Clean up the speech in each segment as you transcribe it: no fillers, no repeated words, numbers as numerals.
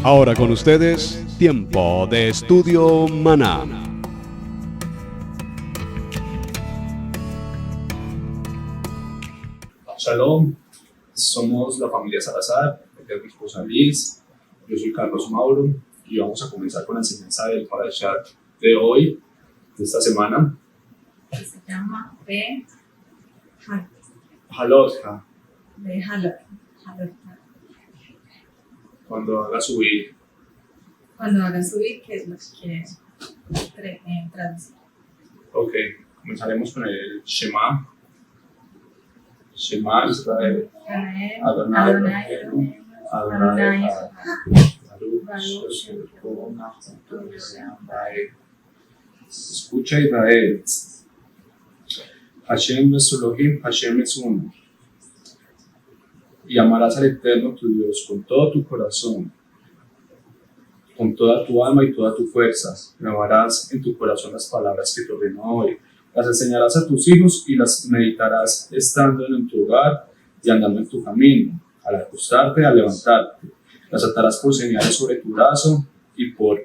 Ahora con ustedes, Tiempo de Estudio Maná. Shalom, somos la familia Salazar, esta es mi esposa Liz, yo soy Carlos Mauro y vamos a comenzar con la enseñanza del Parashat de hoy, de esta semana. Se llama Halotja, Halotja. cuando haga subir. Cuando haga subir, que es lo que quiere traducir. Ok, comenzaremos con el Shema. Shema Israel, Adonai Eloheinu, Adonai Echad, Baruch Bae. Escucha Israel, Hashem es Elohim, Hashem es uno. Y amarás al Eterno tu Dios con todo tu corazón, con toda tu alma y toda tu fuerza. Grabarás en tu corazón las palabras que te ordeno hoy. Las enseñarás a tus hijos y las meditarás estando en tu hogar y andando en tu camino, al acostarte, al levantarte. Las atarás por señales sobre tu brazo y por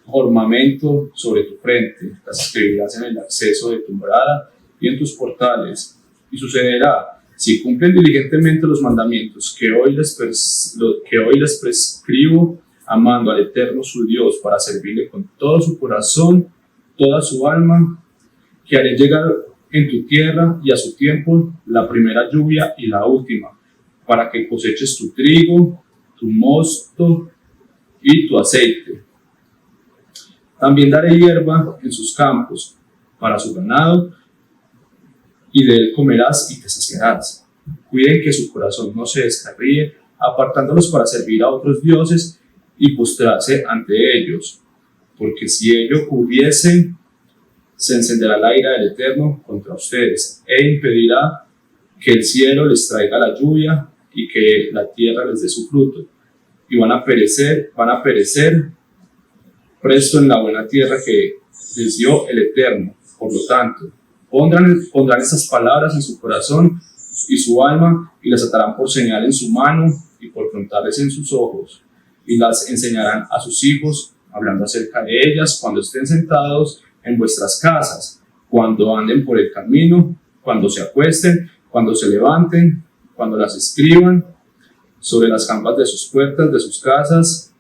ornamento sobre tu frente. Las escribirás en el acceso de tu morada y en tus portales. Y sucederá, si cumplen diligentemente los mandamientos que hoy les prescribo, amando al Eterno su Dios para servirle con todo su corazón, toda su alma, que haré llegar en tu tierra y a su tiempo la primera lluvia y la última, para que coseches tu trigo, tu mosto y tu aceite. También daré hierba en sus campos para su ganado, y de él comerás y te saciarás. Cuiden que su corazón no se descarríe, apartándolos para servir a otros dioses y postrarse ante ellos, porque si ello hubiese, se encenderá la ira del Eterno contra ustedes e impedirá que el cielo les traiga la lluvia y que la tierra les dé su fruto, y van a perecer presto en la buena tierra que les dio el Eterno. Por lo tanto, pondrán estas palabras en su corazón y su alma, y las atarán por señal en su mano y por frontales en sus ojos, y las enseñarán a sus hijos, hablando acerca de ellas cuando estén sentados en vuestras casas, cuando anden por el camino, cuando se acuesten, cuando se levanten, cuando las escriban sobre las campas de sus puertas, de sus casas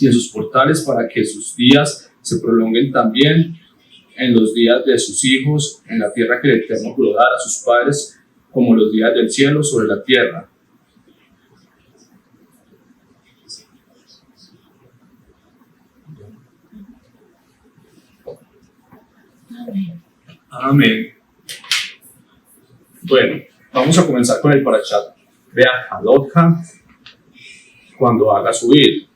y en sus portales, para que sus días se prolonguen también en los días de sus hijos, en la tierra que el Eterno juró dar a sus padres, como los días del cielo sobre la tierra. Amén. Bueno, vamos a comenzar con el Parashat de Halotja, cuando haga subir.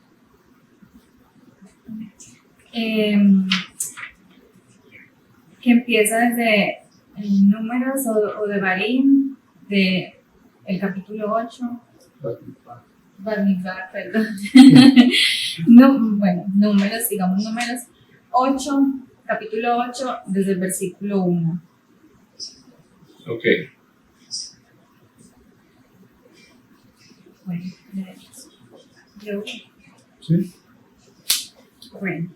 Que empieza desde Números o de Barim, de el capítulo 8. Bamidbar, perdón. Números 8, capítulo 8, desde el versículo 1. Ok. Bueno, yo. ¿Sí? Bueno.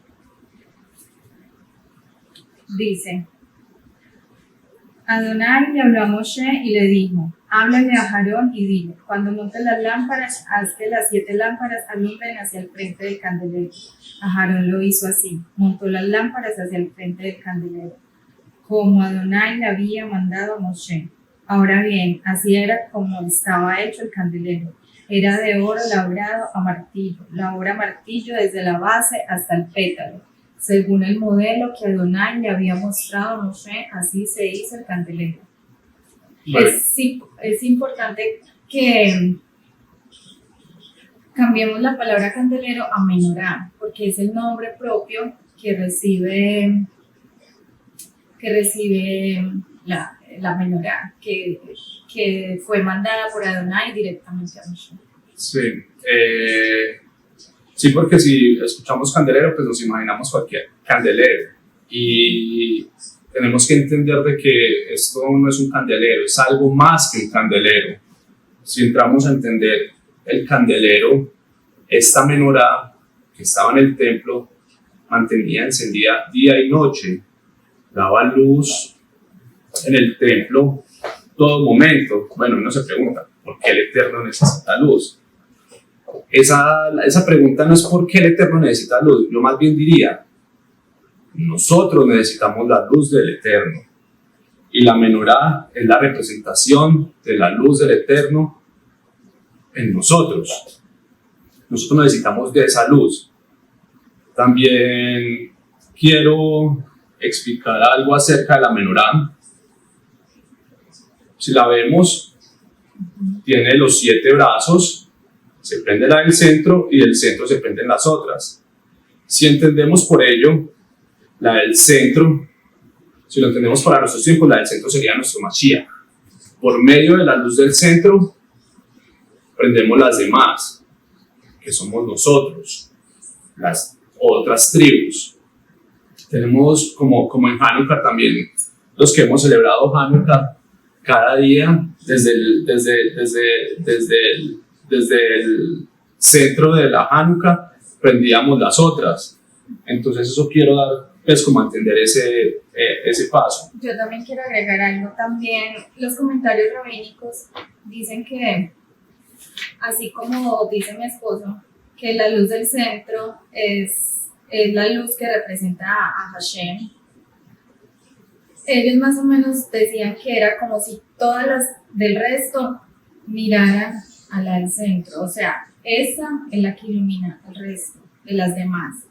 Dice: Adonai le habló a Moshe y le dijo: háblale a Aarón y dile: cuando montes las lámparas, haz que las 7 lámparas alumbren hacia el frente del candelero. Aarón lo hizo así, montó las lámparas hacia el frente del candelero, como Adonai le había mandado a Moshe. Ahora bien, así era como estaba hecho el candelero. Era de oro labrado a martillo, labor a martillo desde la base hasta el pétalo. Según el modelo que Adonai le había mostrado a Moshe, así se hizo el candelero. Vale. Es importante que cambiemos la palabra candelero a menorá, porque es el nombre propio que recibe la menorá, que fue mandada por Adonai directamente a Moshe. Sí. Sí, porque si escuchamos candelero, pues nos imaginamos cualquier candelero. Y tenemos que entender de que esto no es un candelero, es algo más que un candelero. Si entramos a entender el candelero, esta menorá que estaba en el templo mantenía encendida día y noche, daba luz en el templo todo momento. Bueno, uno se pregunta, ¿por qué el Eterno necesita luz? Esa pregunta no es por qué el Eterno necesita luz, yo más bien diría, nosotros necesitamos la luz del Eterno. Y la menorá es la representación de la luz del Eterno en nosotros. Nosotros necesitamos de esa luz. También quiero explicar algo acerca de la menorá. Si la vemos, tiene los 7 brazos, se prende la del centro y del centro se prenden las otras. Si entendemos por ello la del centro, si lo entendemos para nuestros tiempos, la del centro sería nuestro Mashiach. Por medio de la luz del centro, prendemos las demás, que somos nosotros, las otras tribus. Tenemos como en Hanukkah también, los que hemos celebrado Hanukkah, cada día, desde el centro de la Hanukkah, prendíamos las otras. Entonces eso quiero dar, pues, como a entender ese paso. Yo también quiero agregar algo. También los comentarios rabínicos dicen que, así como dice mi esposo, que la luz del centro es la luz que representa a Hashem. Ellos más o menos decían que era como si todas las del resto miraran a la del centro. O sea, esa es la que ilumina al resto de las demás.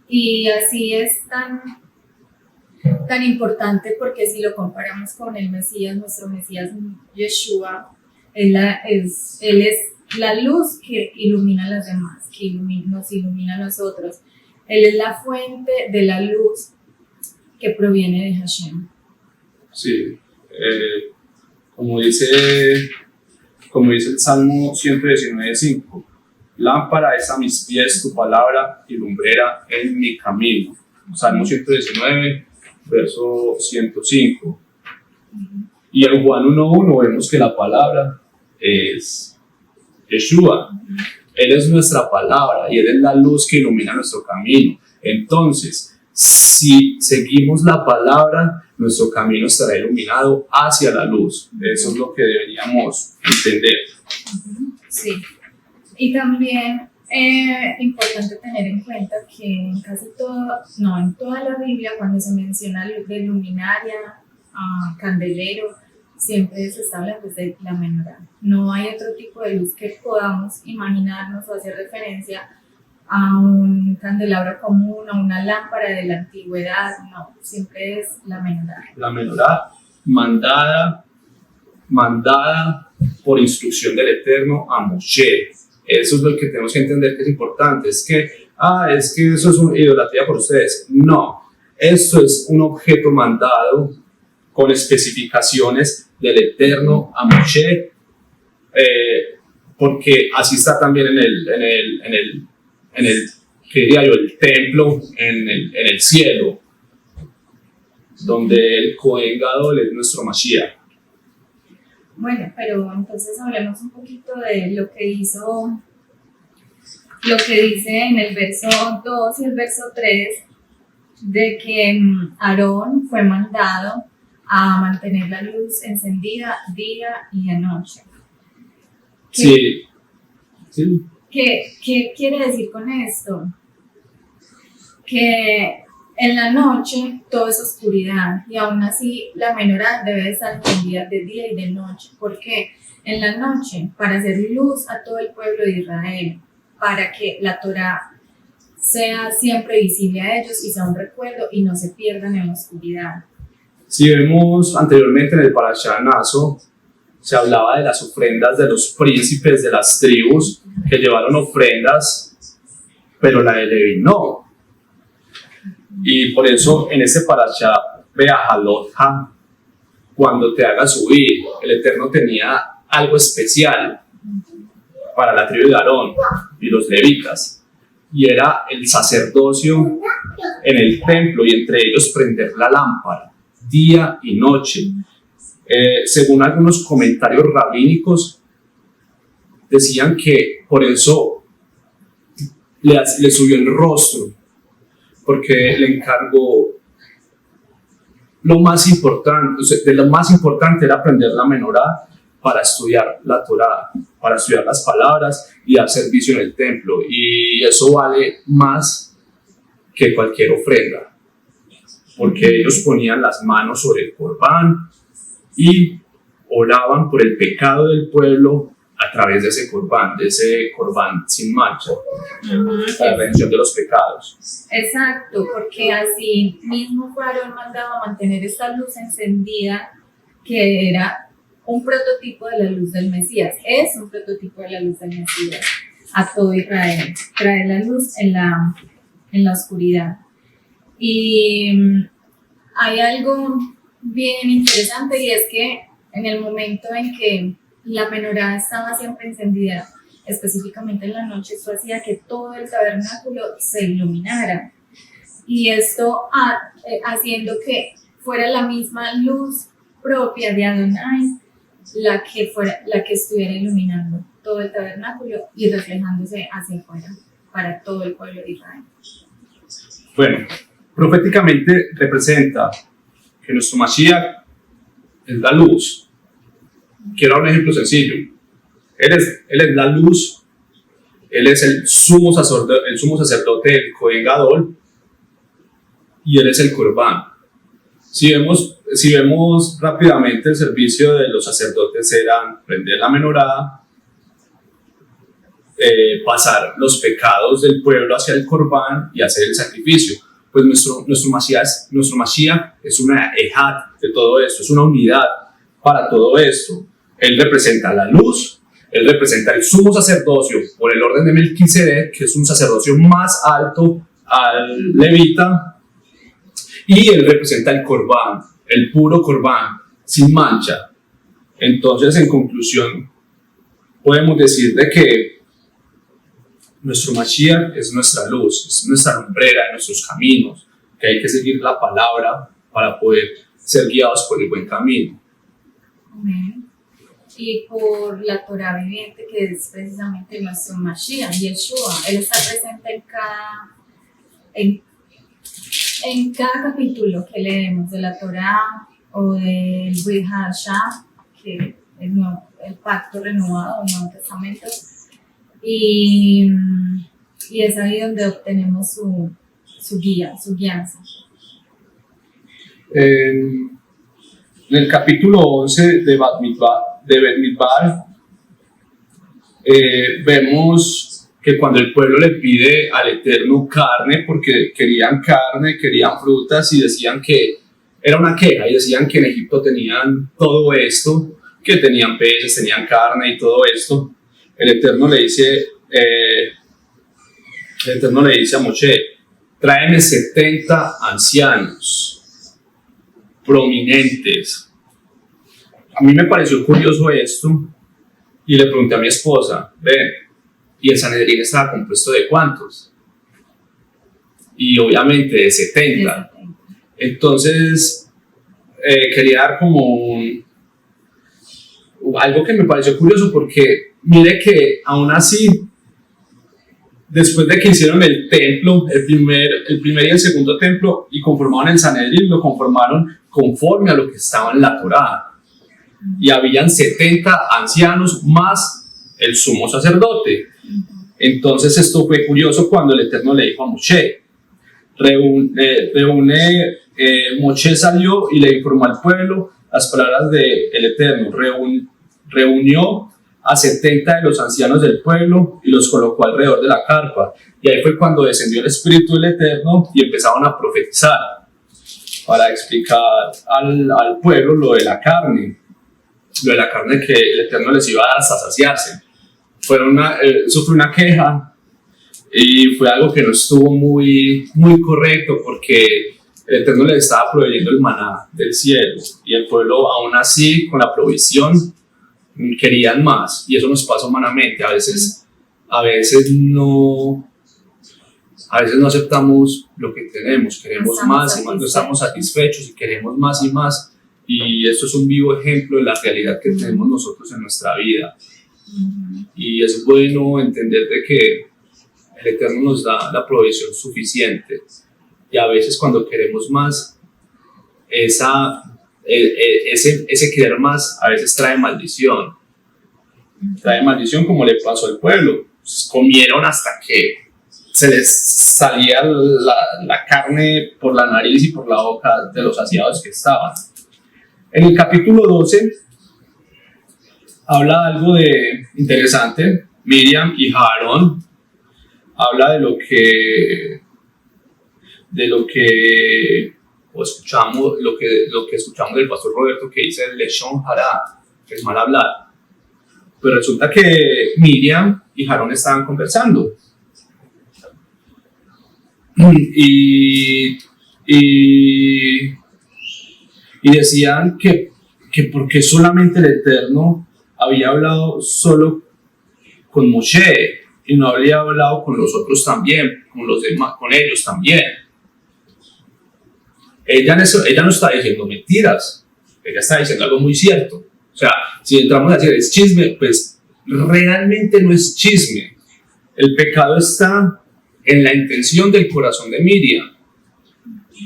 Y así es tan importante, porque si lo comparamos con el Mesías, nuestro Mesías Yeshua, él es la luz que ilumina a las demás, que nos ilumina a nosotros. Él es la fuente de la luz que proviene de Hashem. Sí, como dice el Salmo 119:5, lámpara es a mis pies tu palabra y lumbrera en mi camino. Salmo 119, verso 105. Y en Juan 1:1 vemos que la palabra es Yeshua. Él es nuestra palabra y Él es la luz que ilumina nuestro camino. Entonces, si seguimos la palabra, nuestro camino estará iluminado hacia la luz. Eso es lo que deberíamos entender. Sí. Y también importante tener en cuenta que en casi todo, no, en toda la Biblia, cuando se menciona luz de luminaria, candelero, siempre se está hablando de la menorá. No hay otro tipo de luz que podamos imaginarnos o hacer referencia a un candelabro común, a una lámpara de la antigüedad. No, siempre es la menorá. La menorá mandada por instrucción del Eterno a Moshe. Eso es lo que tenemos que entender, que es importante. Es que eso es una idolatría por ustedes. No, esto es un objeto mandado con especificaciones del Eterno a Moshe, porque así está también en el templo, en el cielo, donde el Cohen Gadol es nuestro Mashiach. Bueno, pero entonces hablemos un poquito de lo que dice en el verso 2 y el verso 3, de que Aarón fue mandado a mantener la luz encendida día y de noche. Sí. ¿Qué quiere decir con esto? Que en la noche todo es oscuridad y aún así la menorá debe estar encendida de día y de noche. ¿Por qué? En la noche, para hacer luz a todo el pueblo de Israel, para que la Torá sea siempre visible a ellos y sea un recuerdo y no se pierdan en la oscuridad. Si vemos anteriormente en el Parashá Naso, se hablaba de las ofrendas de los príncipes de las tribus que llevaron ofrendas, pero la de Leví no. Y por eso en ese Parashá, Beajalotja, cuando te haga subir, el Eterno tenía algo especial para la tribu de Aarón y los levitas, y era el sacerdocio en el templo, y entre ellos prender la lámpara día y noche. Según algunos comentarios rabínicos, decían que por eso le subió el rostro, porque le encargó lo más importante, o sea, de lo más importante era aprender la menorá para estudiar la Torá, para estudiar las palabras y dar servicio en el templo, y eso vale más que cualquier ofrenda, porque ellos ponían las manos sobre el corbán y oraban por el pecado del pueblo a través de ese corbán sin mancha, para la redención de los pecados. Exacto, porque así mismo fue Aarón mandado a mantener esta luz encendida, que era un prototipo de la luz del Mesías, es un prototipo de la luz del Mesías a todo Israel, trae la luz en la oscuridad. Y hay algo bien interesante, y es que en el momento en que la menorá estaba siempre encendida, específicamente en la noche, esto hacía que todo el tabernáculo se iluminara, y esto haciendo que fuera la misma luz propia de Adonai la que estuviera iluminando todo el tabernáculo y reflejándose hacia afuera para todo el pueblo de Israel. Bueno, proféticamente representa que nuestro Mashiach es la luz. Quiero dar un ejemplo sencillo. Él es la luz, él es el sumo sacerdote del Cohen Gadol, y él es el Corbán. Si vemos rápidamente, el servicio de los sacerdotes era prender la menorá, pasar los pecados del pueblo hacia el Corbán y hacer el sacrificio. Pues nuestro Mashiach es una ejad de todo esto, es una unidad para todo esto. Él representa la luz, él representa el sumo sacerdocio por el orden de Melquisedec, que es un sacerdocio más alto al levita, y él representa el corbán, el puro corbán, sin mancha. Entonces, en conclusión, podemos decir de que nuestro Mashiach es nuestra luz, es nuestra lumbrera en nuestros caminos, que hay que seguir la palabra para poder ser guiados por el buen camino. Amén. Y por la Torah viviente, que es precisamente nuestro Mashiach, Yeshua. Él está presente en cada capítulo que leemos de la Torah o del Brit Hadashah, que es el pacto renovado, el Nuevo Testamento, y es ahí donde obtenemos su guía, su guianza. En el capítulo 11 de Bet Midbar, vemos que cuando el pueblo le pide al Eterno carne, porque querían carne, querían frutas, y decían que era una queja, y decían que en Egipto tenían todo esto, que tenían peces, tenían carne y todo esto, el Eterno le dice a Moshe: tráeme 70 ancianos prominentes. A mí me pareció curioso esto, y le pregunté a mi esposa: ven, ¿y el Sanedrín estaba compuesto de cuántos? Y obviamente de 70. Entonces, quería dar como algo que me pareció curioso, porque mire que aún así, después de que hicieron el templo, el primer y el segundo templo, y conformaron el Sanedrín, lo conformaron conforme a lo que estaba en la Torá. Y habían 70 ancianos más el sumo sacerdote. Entonces esto fue curioso cuando el Eterno le dijo a Moshe, Moshe salió y le informó al pueblo las palabras del Eterno, reunió a 70 de los ancianos del pueblo y los colocó alrededor de la carpa, y ahí fue cuando descendió el Espíritu del Eterno y empezaron a profetizar para explicar al pueblo lo de la carne que el Eterno les iba a dar hasta saciarse. Eso fue una queja, y fue algo que no estuvo muy, muy correcto, porque el Eterno les estaba proveyendo el maná del cielo, y el pueblo, aún así, con la provisión, querían más, y eso nos pasa humanamente. A veces no aceptamos lo que tenemos, queremos más y más, no estamos satisfechos y queremos más y más. Y esto es un vivo ejemplo de la realidad que tenemos nosotros en nuestra vida. Y es bueno entender de que el Eterno nos da la provisión suficiente. Y a veces cuando queremos más, ese querer más a veces trae maldición. Trae maldición como le pasó al pueblo. Comieron hasta que se les salía la carne por la nariz y por la boca de los saciados que estaban. En el capítulo 12 habla algo de interesante. Miriam y Aarón habla de lo que escuchamos del pastor Roberto, que dice el leshon hara, que es mal hablar. Pero resulta que Miriam y Aarón estaban conversando y decían que porque solamente el Eterno había hablado solo con Moshe y no había hablado con los otros también, con los demás, con ellos también. Ella no está diciendo mentiras, ella está diciendo algo muy cierto. O sea, si entramos a decir es chisme, pues realmente no es chisme. El pecado está en la intención del corazón de Miriam,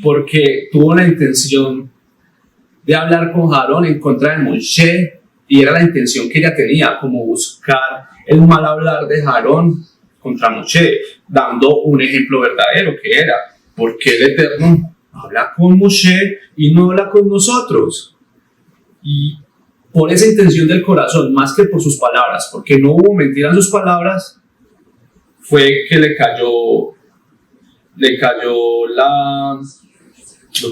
porque tuvo la intención de hablar con Aarón en contra de Moshe, y era la intención que ella tenía, como buscar el mal hablar de Aarón contra Moshe, dando un ejemplo verdadero que era, porque el Eterno habla con Moshe y no habla con nosotros. Y por esa intención del corazón, más que por sus palabras, porque no hubo mentira en sus palabras, fue que le cayó lo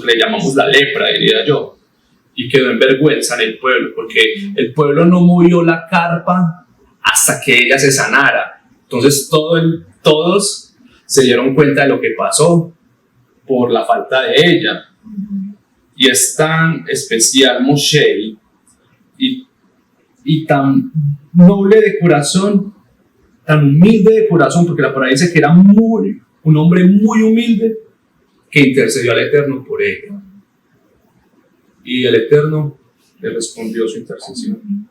que le llamamos la lepra, diría yo, y quedó en vergüenza en el pueblo, porque el pueblo no movió la carpa hasta que ella se sanara. Entonces todos se dieron cuenta de lo que pasó por la falta de ella. Y es tan especial Moshe y tan noble de corazón, tan humilde de corazón, porque la palabra dice que era un hombre muy humilde, que intercedió al Eterno por ella. Y el Eterno le respondió su intercesión.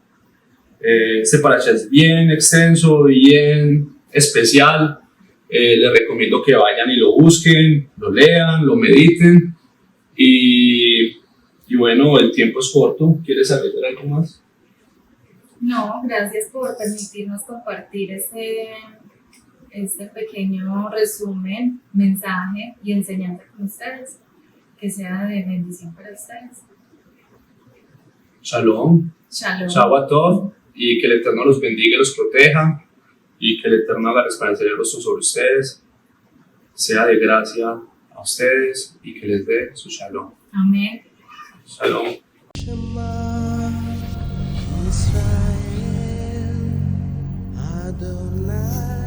Este parashá es bien extenso, bien especial. Les recomiendo que vayan y lo busquen, lo lean, lo mediten. Y bueno, el tiempo es corto. ¿Quieres agregar algo más? No, gracias por permitirnos compartir este pequeño resumen, mensaje y enseñanza con ustedes. Que sea de bendición para ustedes. Shalom. Shalom. Shabbat tov, y que el Eterno los bendiga y los proteja, y que el Eterno haga resplandecer el rostro sobre ustedes, sea de gracia a ustedes y que les dé su shalom. Amén. Shalom. Israel, Adonai.